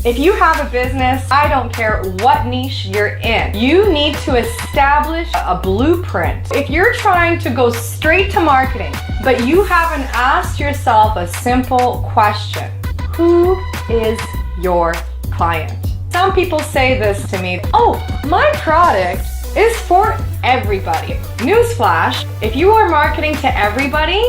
If you have a business, I don't care what niche you're in, you need to establish a blueprint. If you're trying to go straight to marketing, but you haven't asked yourself a simple question, who is your client? Some people say this to me, oh, my product is for everybody. Newsflash, if you are marketing to everybody,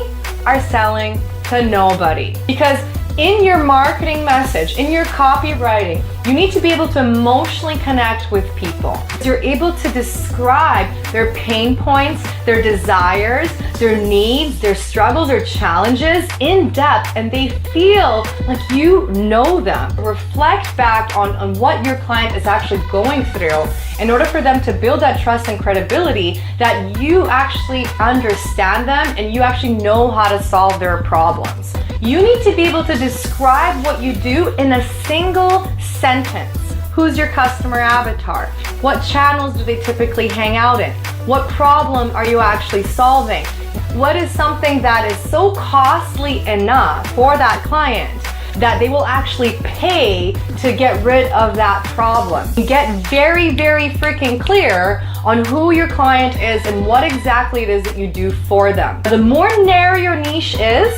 are selling to nobody. Because in your marketing message, in your copywriting, you need to be able to emotionally connect with people. You're able to describe their pain points, their desires, their needs, their struggles, their challenges in depth, and they feel like you know them. Reflect back on what your client is actually going through in order for them to build that trust and credibility that you actually understand them and you actually know how to solve their problems. You need to be able to describe what you do in a single sentence. Who's your customer avatar? What channels do they typically hang out in? What problem are you actually solving? What is something that is so costly enough for that client that they will actually pay to get rid of that problem? Get very, very freaking clear on who your client is and what exactly it is that you do for them. The more narrow your niche is,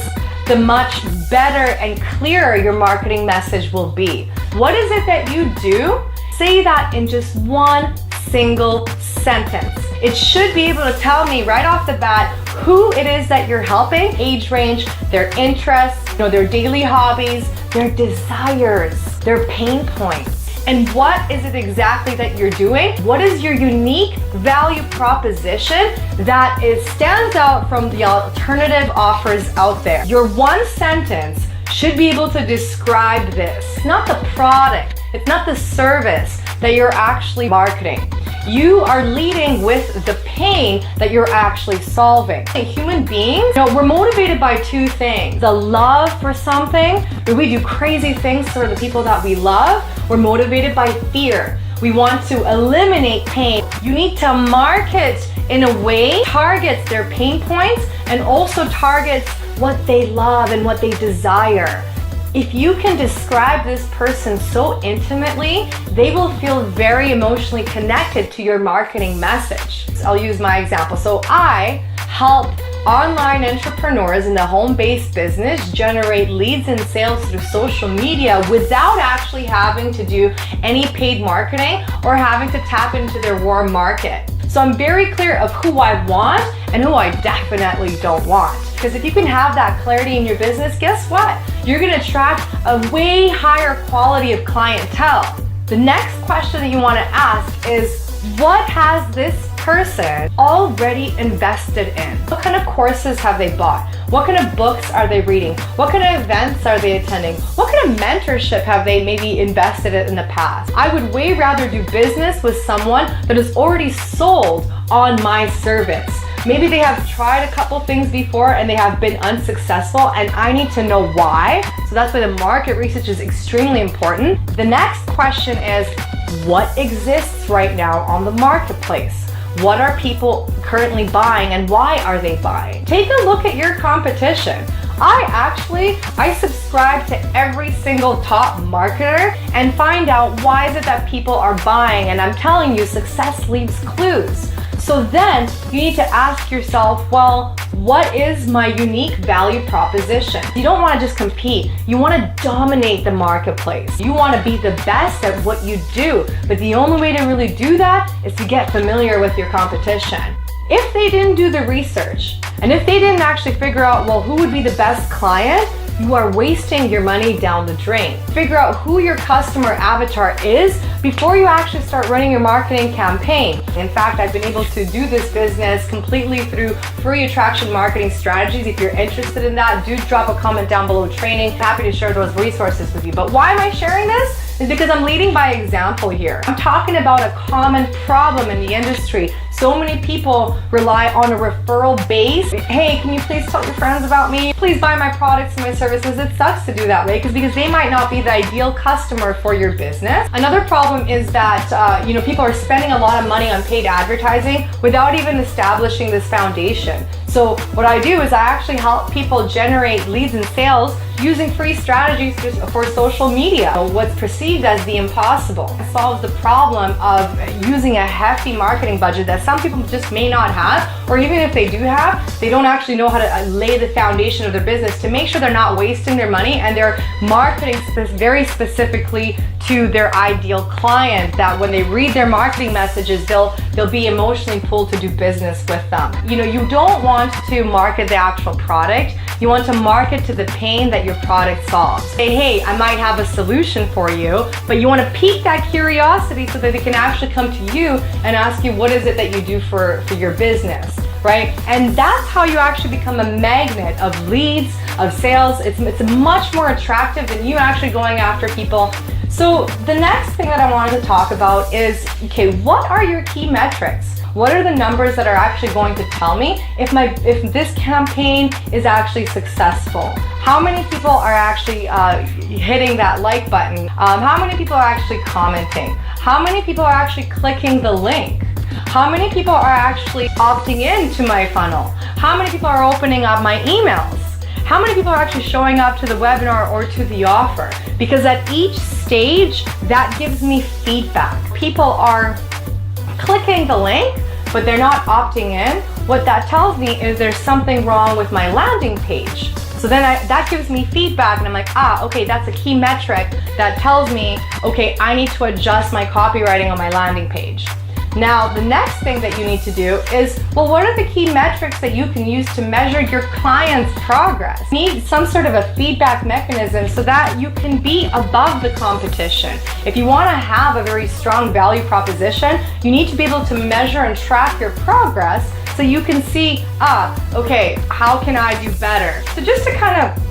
the much better and clearer your marketing message will be. What is it that you do? Say that in just one single sentence. It should be able to tell me right off the bat who it is that you're helping, age range, their interests, their daily hobbies, their desires, their pain points. And what is it exactly that you're doing? What is your unique value proposition that stands out from the alternative offers out there? Your one sentence should be able to describe this. It's not the product, it's not the service that you're actually marketing. You are leading with the pain that you're actually solving. Human beings, we're motivated by two things. The love for something, where we do crazy things for the people that we love. We're motivated by fear. We want to eliminate pain. You need to market in a way targets their pain points and also targets what they love and what they desire. If you can describe this person so intimately, they will feel very emotionally connected to your marketing message. I'll use my example. So I help online entrepreneurs in the home-based business generate leads and sales through social media without actually having to do any paid marketing or having to tap into their warm market. So I'm very clear of who I want and who I definitely don't want. Because if you can have that clarity in your business, guess what? You're gonna attract a way higher quality of clientele. The next question that you wanna ask is, what has this person already invested in? What kind of courses have they bought? What kind of books are they reading? What kind of events are they attending? What kind of mentorship have they maybe invested in the past? I would way rather do business with someone that is already sold on my service. Maybe they have tried a couple things before and they have been unsuccessful, and I need to know why. So that's why the market research is extremely important. The next question is, what exists right now on the marketplace? What are people currently buying and why are they buying? Take a look at your competition. I subscribe to every single top marketer and find out why is it that people are buying, and I'm telling you, success leaves clues. So then you need to ask yourself, well, what is my unique value proposition? You don't want to just compete. You want to dominate the marketplace. You want to be the best at what you do. But the only way to really do that is to get familiar with your competition. If they didn't do the research, and if they didn't actually figure out, well, who would be the best client, you are wasting your money down the drain. Figure out who your customer avatar is before you actually start running your marketing campaign. In fact, I've been able to do this business completely through free attraction marketing strategies. If you're interested in that, do drop a comment down below training. Happy to share those resources with you. But why am I sharing this? Is because I'm leading by example here. I'm talking about a common problem in the industry. So many people rely on a referral base. Hey, can you please tell your friends about me? Please buy my products and my services. It sucks to do that way because they might not be the ideal customer for your business. Another problem is that people are spending a lot of money on paid advertising without even establishing this foundation. So what I do is I actually help people generate leads and sales using free strategies for social media. So what's perceived as the impossible solves the problem of using a hefty marketing budget that some people just may not have, or even if they do have, they don't actually know how to lay the foundation of their business to make sure they're not wasting their money and they're marketing very specifically to their ideal client, that when they read their marketing messages, they'll be emotionally pulled to do business with them. You know, you don't want to market the actual product. You want to market to the pain that your product solves. Say, hey, I might have a solution for you, but you want to pique that curiosity so that they can actually come to you and ask you, what is it that you do for your business, right? And that's how you actually become a magnet of leads, of sales. It's much more attractive than you actually going after people. So the next thing that I wanted to talk about is, okay, what are your key metrics? What are the numbers that are actually going to tell me if this campaign is actually successful? How many people are actually hitting that like button? How many people are actually commenting? How many people are actually clicking the link? How many people are actually opting into my funnel? How many people are opening up my emails? How many people are actually showing up to the webinar or to the offer? Because at each stage, that gives me feedback. People are clicking the link, but they're not opting in. What that tells me is there's something wrong with my landing page. So then that gives me feedback and I'm like, okay, that's a key metric that tells me, okay, I need to adjust my copywriting on my landing page. Now, the next thing that you need to do is, well, what are the key metrics that you can use to measure your client's progress? You need some sort of a feedback mechanism so that you can be above the competition. If you want to have a very strong value proposition, you need to be able to measure and track your progress so you can see, okay, how can I do better? So just to kind of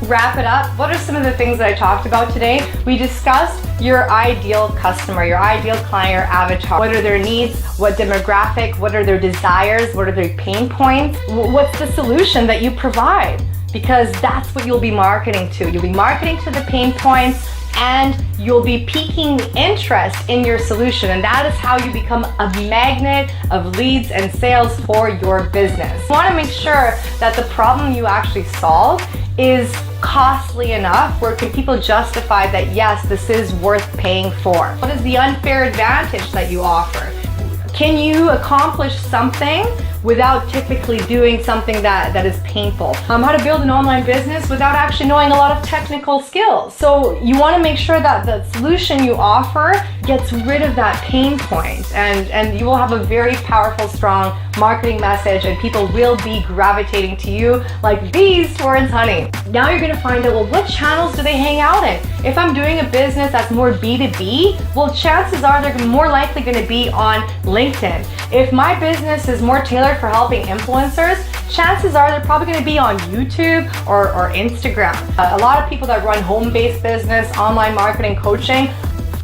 wrap it up, what are some of the things that I talked about today? We discussed your ideal customer, your ideal client, your avatar. What are their needs? What demographic? What are their desires? What are their pain points? What's the solution that you provide? Because that's what you'll be marketing to. You'll be marketing to the pain points and you'll be piquing interest in your solution. And that is how you become a magnet of leads and sales for your business. You want to make sure that the problem you actually solve is costly enough where can people justify that, yes, this is worth paying for? What is the unfair advantage that you offer? Can you accomplish something without typically doing something that is painful? How to build an online business without actually knowing a lot of technical skills. So you want to make sure that the solution you offer gets rid of that pain point, and you will have a very powerful, strong marketing message, and people will be gravitating to you like bees towards honey. Now you're going to find out, well, what channels do they hang out in? If I'm doing a business that's more B2B, well, chances are they're more likely going to be on LinkedIn. If my business is more tailored for helping influencers, chances are they're probably going to be on YouTube or Instagram. A lot of people that run home-based business, online marketing, coaching,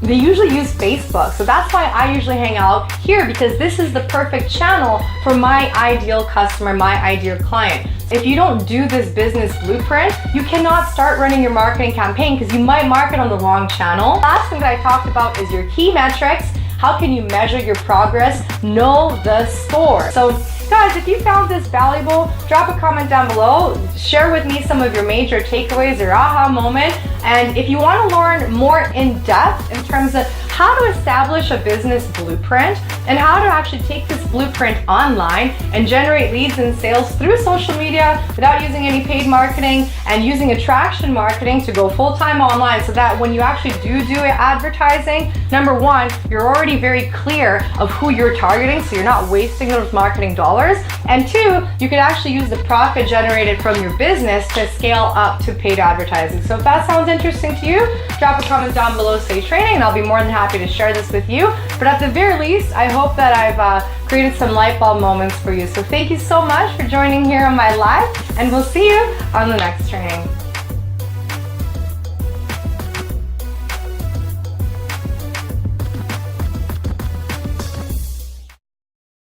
they usually use Facebook. So that's why I usually hang out here, because this is the perfect channel for my ideal customer, my ideal client. If you don't do this business blueprint, you cannot start running your marketing campaign because you might market on the wrong channel. Last thing that I talked about is your key metrics. How can you measure your progress? Know the score. So guys, if you found this valuable, drop a comment down below. Share with me some of your major takeaways, your aha moment. And if you want to learn more in depth in terms of how to establish a business blueprint and how to actually take this blueprint online and generate leads and sales through social media without using any paid marketing and using attraction marketing to go full-time online, so that when you actually do advertising, number one, you're already very clear of who you're targeting, so you're not wasting those marketing dollars. And two, you can actually use the profit generated from your business to scale up to paid advertising. So if that sounds interesting to you, drop a comment down below, say training, and I'll be more than happy to share this with you. But at the very least, I hope that I've created some light bulb moments for you. So thank you so much for joining here on my live, and we'll see you on the next training.